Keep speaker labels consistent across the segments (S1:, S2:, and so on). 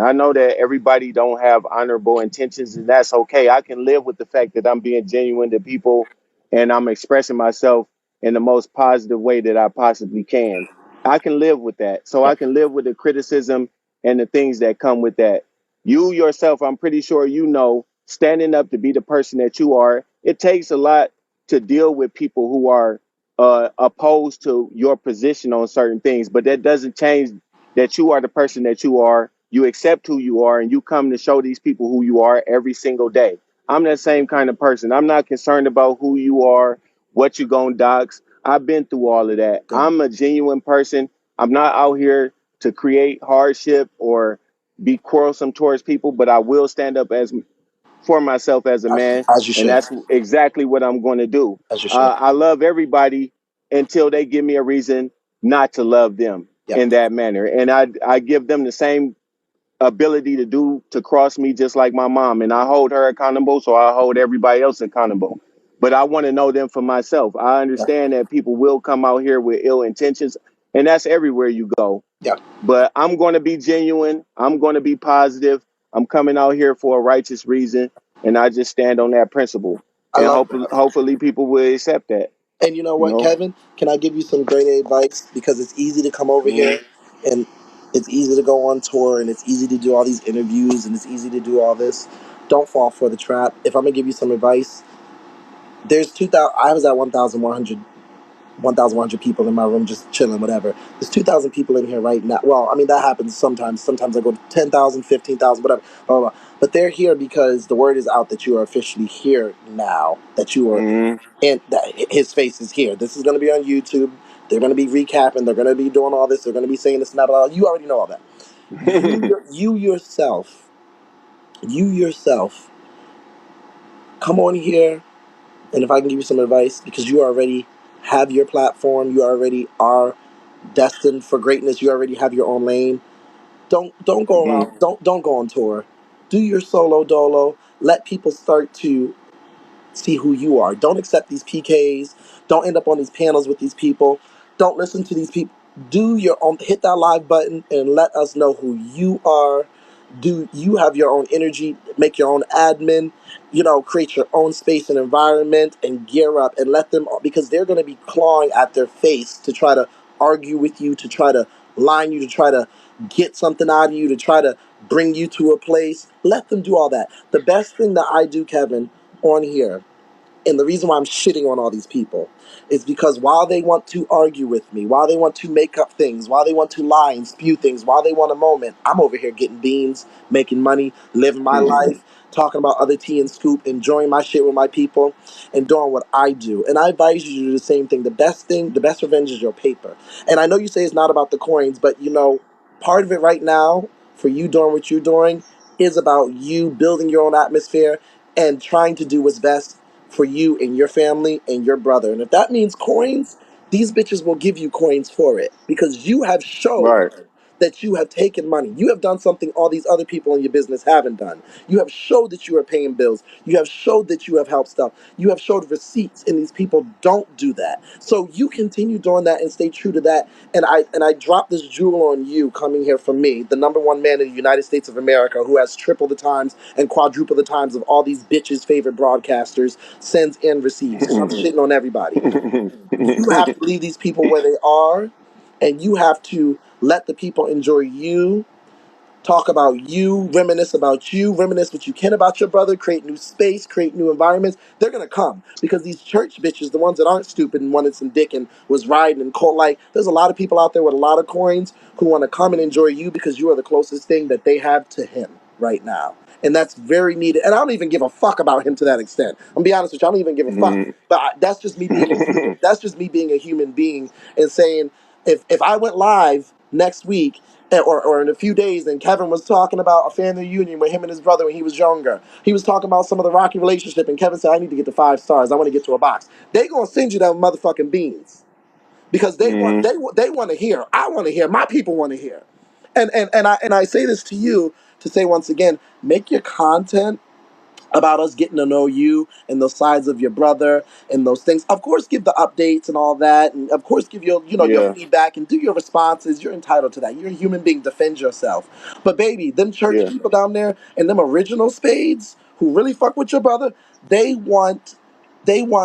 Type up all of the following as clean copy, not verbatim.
S1: I know that everybody don't have honorable intentions, and that's okay. I can live with the fact that I'm being genuine to people and I'm expressing myself in the most positive way that I possibly can. I can live with that. So I can live with the criticism and the things that come with that. You yourself, I'm pretty sure you know, standing up to be the person that you are, it takes a lot to deal with people who are opposed to your position on certain things, but that doesn't change that you are the person that you are. You accept who you are, and you come to show these people who you are every single day. I'm that same kind of person. I'm not concerned about who you are, what you gonna dox. I've been through all of that.
S2: Good.
S1: I'm a genuine person. I'm not out here to create hardship or be quarrelsome towards people, but I will stand up as for myself as a man,
S2: As you
S1: and
S2: should.
S1: that's exactly what I'm going to do.
S2: As you should.
S1: I love everybody until they give me a reason not to love them
S2: Yep.
S1: in that manner, and I give them the same ability to cross me just like my mom, and I hold her accountable, so I hold everybody else accountable. But I want to know them for myself. I
S2: Yeah.
S1: understand that people will come out here with ill intentions, and that's everywhere you go.
S2: Yeah.
S1: But I'm going to be genuine. I'm going to be positive. I'm coming out here for a righteous reason, and I just stand on that principle.
S2: I
S1: And
S2: love that.
S1: hopefully people will accept that.
S2: And you know
S1: You
S2: what,
S1: know.
S2: Kevin? Can I give you some great advice? Because it's easy to come over
S1: Mm-hmm.
S2: here and it's easy to go on tour and it's easy to do all these interviews and it's easy to do all this. Don't fall for the trap. If I'm gonna give you some advice, there's 2,000. I was at 1,100 people in my room just chilling, whatever. There's 2,000 people in here right now. Well, I mean, that happens sometimes. Sometimes I go to 10,000, 15,000, whatever. Blah, blah, blah. But they're here because the word is out that you are officially here now, that you are,
S1: Mm-hmm.
S2: and that his face is here. This is going to be on YouTube. They're going to be recapping. They're going to be doing all this. They're going to be saying this and that. Blah, blah. You already know all that. You yourself, come on here. And if I can give you some advice, because you already have your platform, you already are destined for greatness. You already have your own lane. Don't go
S1: Mm-hmm.
S2: around. Don't go on tour. Do your solo dolo. Let people start to see who you are. Don't accept these PKs. Don't end up on these panels with these people. Don't listen to these people. Do your own. Hit that live button and let us know who you are. Do you have your own energy? Make your own admin. Create your own space and environment and gear up and let them, because they're going to be clawing at their face to try to argue with you, to try to line you, to try to get something out of you, to try to bring you to a place. Let them do all that. The best thing that I do, Kevin, on here, and the reason why I'm shitting on all these people is because while they want to argue with me, while they want to make up things, while they want to lie and spew things, while they want a moment, I'm over here getting beans, making money, living my life, talking about other tea and scoop, enjoying my shit with my people, and doing what I do. And I advise you to do the same thing. The best revenge is your paper. And I know you say it's not about the coins, but part of it right now, for you doing what you're doing, is about you building your own atmosphere and trying to do what's best for you and your family and your brother. And if that means coins, these bitches will give you coins for it, because you have showed
S1: Right.
S2: that you have taken money. You have done something all these other people in your business haven't done. You have showed that you are paying bills. You have showed that you have helped stuff. You have showed receipts, and these people don't do that. So you continue doing that and stay true to that. And I drop this jewel on you coming here from me, the number one man in the United States of America, who has triple the times and quadruple the times of all these bitches' favorite broadcasters, sends and receives. Because I'm shitting on everybody. You have to leave these people where they are, and you have to let the people enjoy you, talk about you, reminisce what you can about your brother, create new space, create new environments. They're gonna come because these church bitches, the ones that aren't stupid and wanted some dick and was riding and cult like, there's a lot of people out there with a lot of coins who want to come and enjoy you because you are the closest thing that they have to him right now. And that's very needed. And I don't even give a fuck about him to that extent. I'm gonna be honest with you, I don't even give a fuck. But that's just me being a human. That's just me being a human being and saying, if I went live next week or in a few days, and Kevin was talking about a family reunion with him and his brother when he was younger. He was talking about some of the rocky relationship, and Kevin said, I need to get to 5 stars. I want to get to a box. They gonna send you that motherfucking beans because they want to hear. I want to hear. My people want to hear. And I say this to you to say once again, make your content about us getting to know you and those sides of your brother and those things. Of course, give the updates and all that, and of course, give your your
S1: Yeah,
S2: feedback and do your responses. You're entitled to that. You're a human being. Defend yourself. But baby, them church
S1: yeah.
S2: people down there and them original spades who really fuck with your brother, they want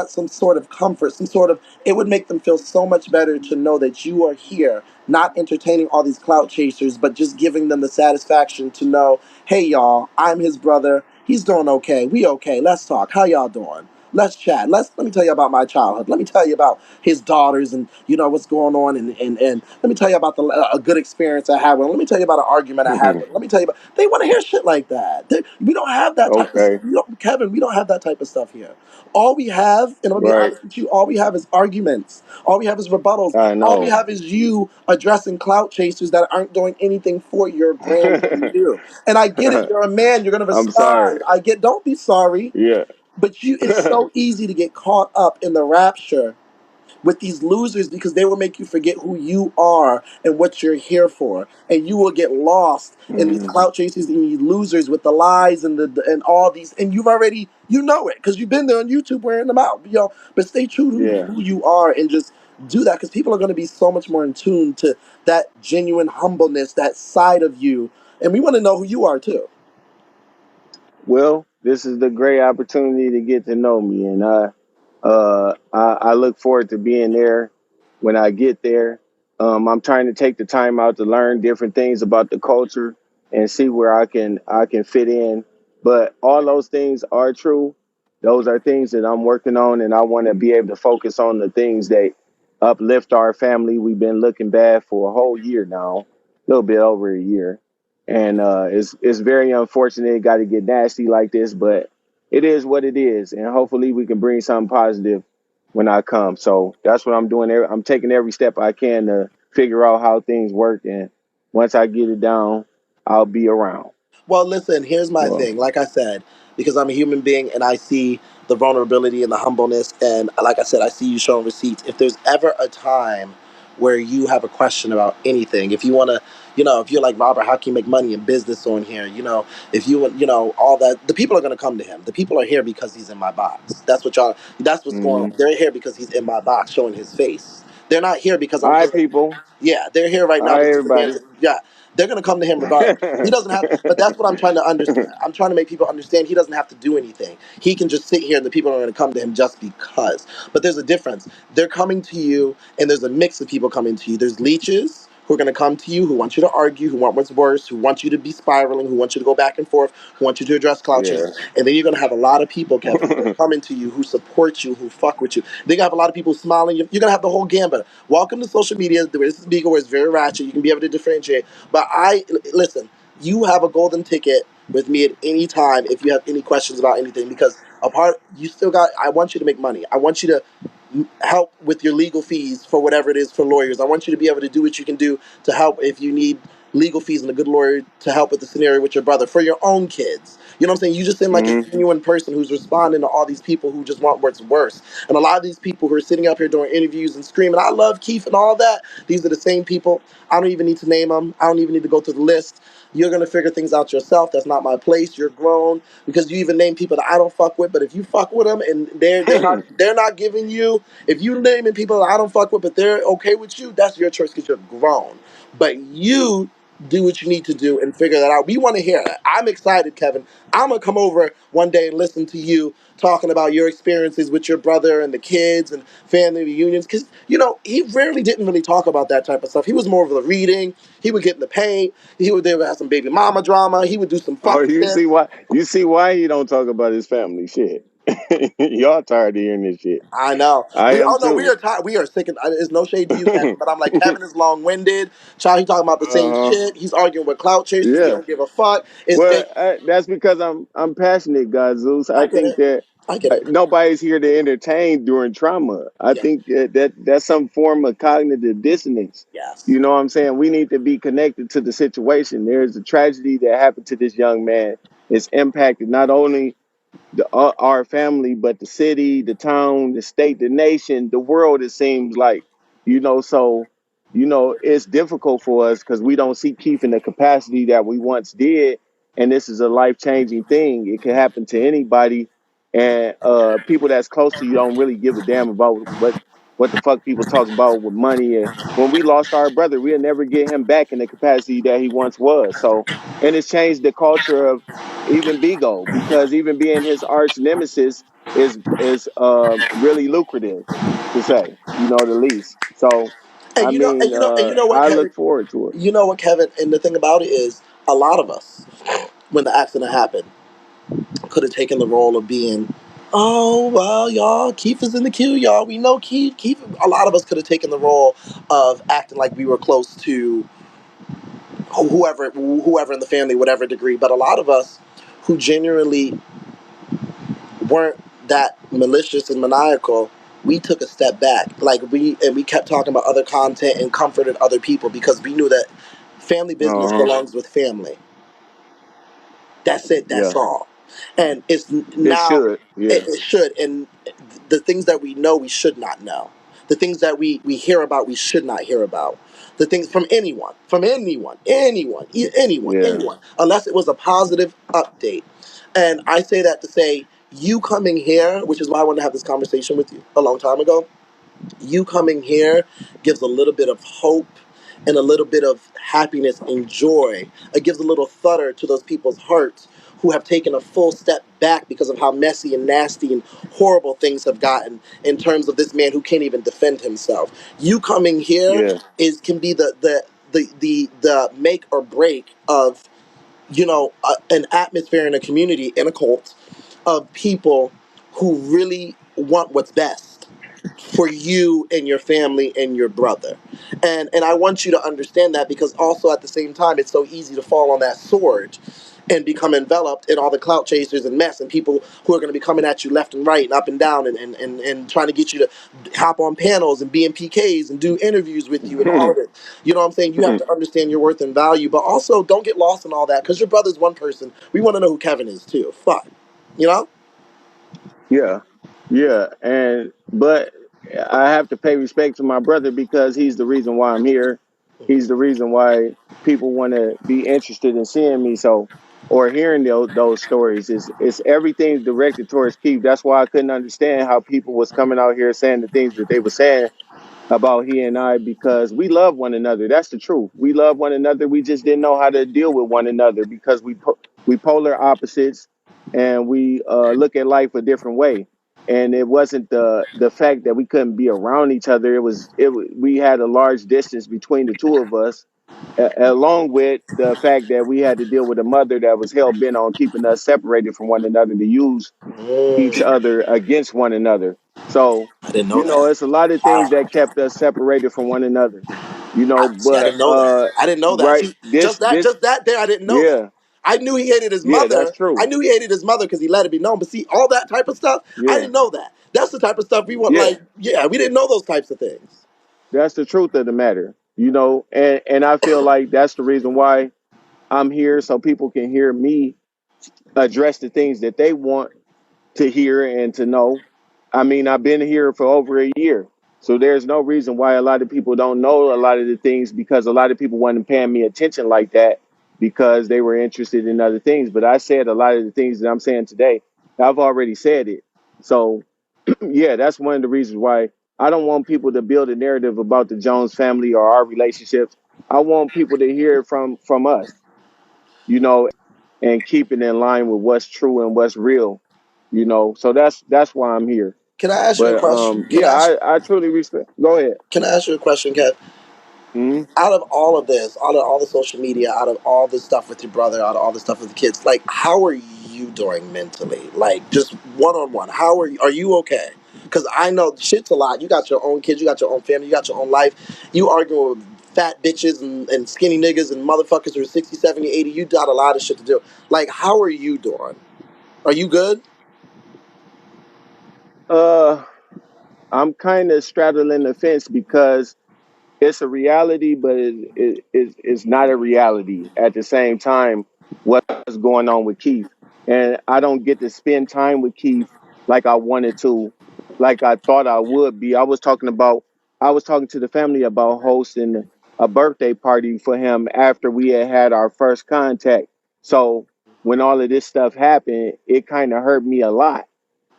S2: some sort of comfort, some sort of, it would make them feel so much better to know that you are here, not entertaining all these clout chasers, but just giving them the satisfaction to know, hey y'all, I'm his brother. He's doing okay. We okay. Let's talk. How y'all doing? Let's chat. Let me tell you about my childhood. Let me tell you about his daughters and what's going on, and let me tell you about a good experience I had with him. Let me tell you about an argument I had with him. Let me tell you about, they want to hear shit like that. We don't have that type of,
S1: Okay,
S2: Kevin, we don't have that type of stuff here. All we have, and I'm gonna be
S1: right.
S2: honest with you, all we have is arguments. All we have is rebuttals.
S1: I
S2: All we
S1: know.
S2: have is you addressing clout chasers that aren't doing anything for your brand, for you. And I get it. You're a man. You're gonna
S1: I'm sorry.
S2: respond. I get. Don't be sorry.
S1: Yeah.
S2: But it's so easy to get caught up in the rapture with these losers because they will make you forget who you are and what you're here for, and you will get lost in these
S1: Mhm.
S2: clout chasers and these losers with the lies and and all these, and you've already it because you've been there on YouTube wearing them out, But stay true to
S1: Yeah.
S2: who you are and just do that because people are going to be so much more in tune to that genuine humbleness, that side of you, and we want to know who you are too.
S1: Well, this is the great opportunity to get to know me, and I look forward to being there when I get there. I'm trying to take the time out to learn different things about the culture and see where I can fit in. But all those things are true. Those are things that I'm working on, and I want to be able to focus on the things that uplift our family. We've been looking bad for a whole year now, a little bit over a year, and it's very unfortunate it got to get nasty like this, but it is what it is, and hopefully we can bring something positive when I come. So that's what I'm doing. I'm taking every step I can to figure out how things work, and once I get it down, I'll be around.
S2: Well, listen, here's my
S1: So,
S2: thing. Like I said, because I'm a human being and I see the vulnerability and the humbleness, and like I said, I see you showing receipts. If there's ever a time where you have a question about anything, if you want to, if you're like, Robert, how can you make money in business on here? If you want, all that, the people are going to come to him. The people are here because he's in my box. That's what's going on.
S1: mhm.
S2: They're here because he's in my box showing his face. They're not here because
S1: All
S2: I'm
S1: right,
S2: here.
S1: people.
S2: Yeah, they're here right
S1: All
S2: now
S1: right,
S2: because the
S1: everybody.
S2: man's, yeah, they're gonna come to him regardless. He doesn't have, but that's what I'm trying to understand. I'm trying to make people understand he doesn't have to do anything. He can just sit here and the people are gonna come to him just because. But there's a difference. They're coming to you, and there's a mix of people coming to you. There's leeches who are going to come to you, who want you to argue, who want what's worse, who want you to be spiraling, who want you to go back and forth, who want you to address cloud
S1: Yeah.
S2: chasers. And then you're going to have a lot of people, Kevin, who are coming to you, who support you, who fuck with you. They're going to have a lot of people smiling. You're going to have the whole gambit. Welcome to social media. This is Bigo, where it's very ratchet. You can be able to differentiate. But listen, you have a golden ticket with me at any time if you have any questions about anything, because you still got, I want you to make money. I want you to help with your legal fees for whatever it is for lawyers. I want you to be able to do what you can do to help if you need legal fees and a good lawyer to help with the scenario with your brother for your own kids. You know what I'm saying? You just seem like a
S1: Hmm.
S2: genuine person who's responding to all these people who just want what's worse. And a lot of these people who are sitting up here doing interviews and screaming, I love Keith and all that, these are the same people. I don't even need to name them. I don't even need to go through the list. You're gonna figure things out yourself. That's not my place. You're grown because you even name people that I don't fuck with. But if you fuck with them and they're not giving you, if you naming people that I don't fuck with, but they're okay with you, that's your choice because you're grown. But you do what you need to do and figure that out. We want to hear that. I'm excited, Kevin. I'm gonna come over one day and listen to you talking about your experiences with your brother and the kids and family reunions, because he rarely didn't really talk about that type of stuff. He was more of the reading. He would get in the paint. He would there would have some baby mama drama. He would do some
S1: Oh,
S2: fuck shit.
S1: you see why he don't talk about his family shit. Y'all tired of hearing this shit.
S2: I know.
S1: I am
S2: Oh no, we
S1: too.
S2: are tired. We are sick. And there's no shade to you, Kevin, but I'm like, Kevin is long winded. Child, he talking about the same
S1: Uh-huh.
S2: shit. He's arguing with clout chasers. He
S1: Yeah.
S2: don't give a fuck. It's
S1: Well,
S2: it.
S1: that's because I'm passionate, God Zeus. I
S2: I get
S1: think
S2: it.
S1: that
S2: I get it.
S1: nobody's here to entertain during trauma. I
S2: Yeah.
S1: think that's some form of cognitive dissonance.
S2: Yes.
S1: You know what I'm saying? We need to be connected to the situation. There's a tragedy that happened to this young man. It's impacted not only our family, but the city, the town, the state, the nation, the world. It seems like, so it's difficult for us because we don't see Keith in the capacity that we once did. and this is a life changing thing. It can happen to anybody, and people that's close to you don't really give a damn about what the fuck people talk about with money. And when we lost our brother, we'll never get him back in the capacity that he once was. So, and it's changed the culture of even Bigo, because even being his arch nemesis is really lucrative, to say, the least. So,
S2: And
S1: I
S2: you know, and
S1: mean,
S2: you know, and you know what,
S1: I
S2: Kevin?
S1: look forward to it.
S2: You know what, Kevin? And the thing about it is, a lot of us, when the accident happened, could have taken the role of being, oh well, y'all, Keith is in the queue, y'all. We know Keith. Keith. A lot of us could have taken the role of acting like we were close to whoever in the family, whatever degree. But a lot of us who genuinely weren't that malicious and maniacal, we took a step back. Like we kept talking about other content and comforted other people because we knew that family business
S1: Uh huh.
S2: belongs with family. That's it. That's
S1: Yeah.
S2: all. And it's
S1: It
S2: now
S1: should.
S2: it,
S1: Yeah.
S2: it should. And the things that we know, we should not know. The things that we hear about, we should not hear about. The things from
S1: Yeah.
S2: anyone, unless it was a positive update. And I say that to say, you coming here, which is why I wanted to have this conversation with you a long time ago, you coming here gives a little bit of hope and a little bit of happiness and joy. It gives a little flutter to those people's hearts who have taken a full step back because of how messy and nasty and horrible things have gotten in terms of this man who can't even defend himself. You coming here
S1: Yeah.
S2: is can be the make or break of an atmosphere in a community in a cult of people who really want what's best for you and your family and your brother. And I want you to understand that, because also at the same time it's so easy to fall on that sword and become enveloped in all the clout chasers and mess and people who are going to be coming at you left and right and up and down and trying to get you to hop on panels and be in PKs and do interviews with you and all of it. You know what I'm saying? You have to understand your worth and value, but also don't get lost in all that, because your brother's one person. We want to know who Kevin is too. Fuck. You know?
S1: Yeah. Yeah. And but I have to pay respect to my brother because he's the reason why I'm here. He's the reason why people want to be interested in seeing me. So, or hearing those stories, is everything directed towards Keith. That's why I couldn't understand how people was coming out here saying the things that they were saying about he and I, because we love one another. That's the truth. We love one another. We just didn't know how to deal with one another because we polar opposites, and we look at life a different way. And it wasn't the fact that we couldn't be around each other. We had a large distance between the two of us, along with the fact that we had to deal with a mother that was hell bent on keeping us separated from one another to use each
S2: Mm,
S1: other against one another. So,
S2: I didn't know that.
S1: it's a lot of things that kept us separated from one another.
S2: See, I
S1: But
S2: didn't know that. I didn't know that.
S1: right,
S2: See,
S1: this this
S2: just that there, I didn't know that.
S1: yeah,
S2: I knew he hated his
S1: yeah, that's
S2: mother. I
S1: true.
S2: knew he hated his mother because he let it be known. But see, all that type of stuff, I
S1: Yeah,
S2: didn't know that. That's the type of stuff we want.
S1: yeah,
S2: Like, yeah, we didn't know those types of things.
S1: that's the truth of the matter. And I feel like that's the reason why I'm here, so people can hear me address the things that they want to hear and to know. I mean, I've been here for over a year. So there's no reason why a lot of people don't know a lot of the things, because a lot of people weren't paying me attention like that because they were interested in other things. But I said a lot of the things that I'm saying today. I've already said it. So yeah, that's one of the reasons why I don't want people to build a narrative about the Jones family or our relationships. I want people to hear it from us, you know, and keep it in line with what's true and what's real, So that's why I'm here.
S2: Can I ask you a
S1: But
S2: question?
S1: yeah, I truly respect. Go ahead.
S2: Can I ask you a question, Kev?
S1: Hmm.
S2: Out of all of this, out of all the social media, out of all this stuff with your brother, out of all the stuff with the kids, like, how are you doing mentally? Like, just one on one, how are you? Are you okay? Because I know shit's a lot. You got your own kids, you got your own family, you got your own life. You arguing with fat bitches and skinny niggas and motherfuckers who are 60, 70, 80. You got a lot of shit to do. Like, how are you doing? Are you good?
S1: Uh, I'm kind of straddling the fence because it's a reality, but it's not a reality at the same time. What's going on with Keith, and I don't get to spend time with Keith like I wanted to, like I thought I would be. I was talking to the family about hosting a birthday party for him after we had our first contact. So when all of this stuff happened, it kind of hurt me a lot.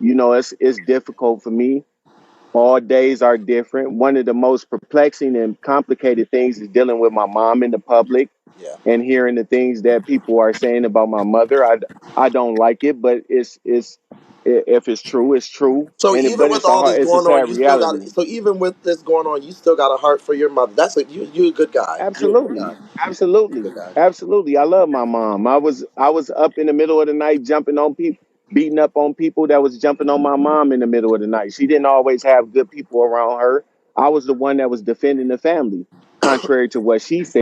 S1: You know, it's difficult for me. All days are different. One of the most perplexing and complicated things is dealing with my mom in the public
S2: Yeah.
S1: and hearing the things that people are saying about my mother. I don't like it, but if it's true, it's true.
S2: So even
S1: But
S2: with all this
S1: it's a
S2: going on,
S1: sad
S2: you still got.
S1: reality.
S2: So even with this going on, you still got a heart for your mother. That's a you a good guy. You're a good
S1: Absolutely.
S2: guy. You're a
S1: Absolutely.
S2: good guy.
S1: Absolutely. I love my mom. I was up in the middle of the night jumping on people, beating up on people that was jumping on my mom in the middle of the night. She didn't always have good people around her. I was the one that was defending the family, contrary to what she said.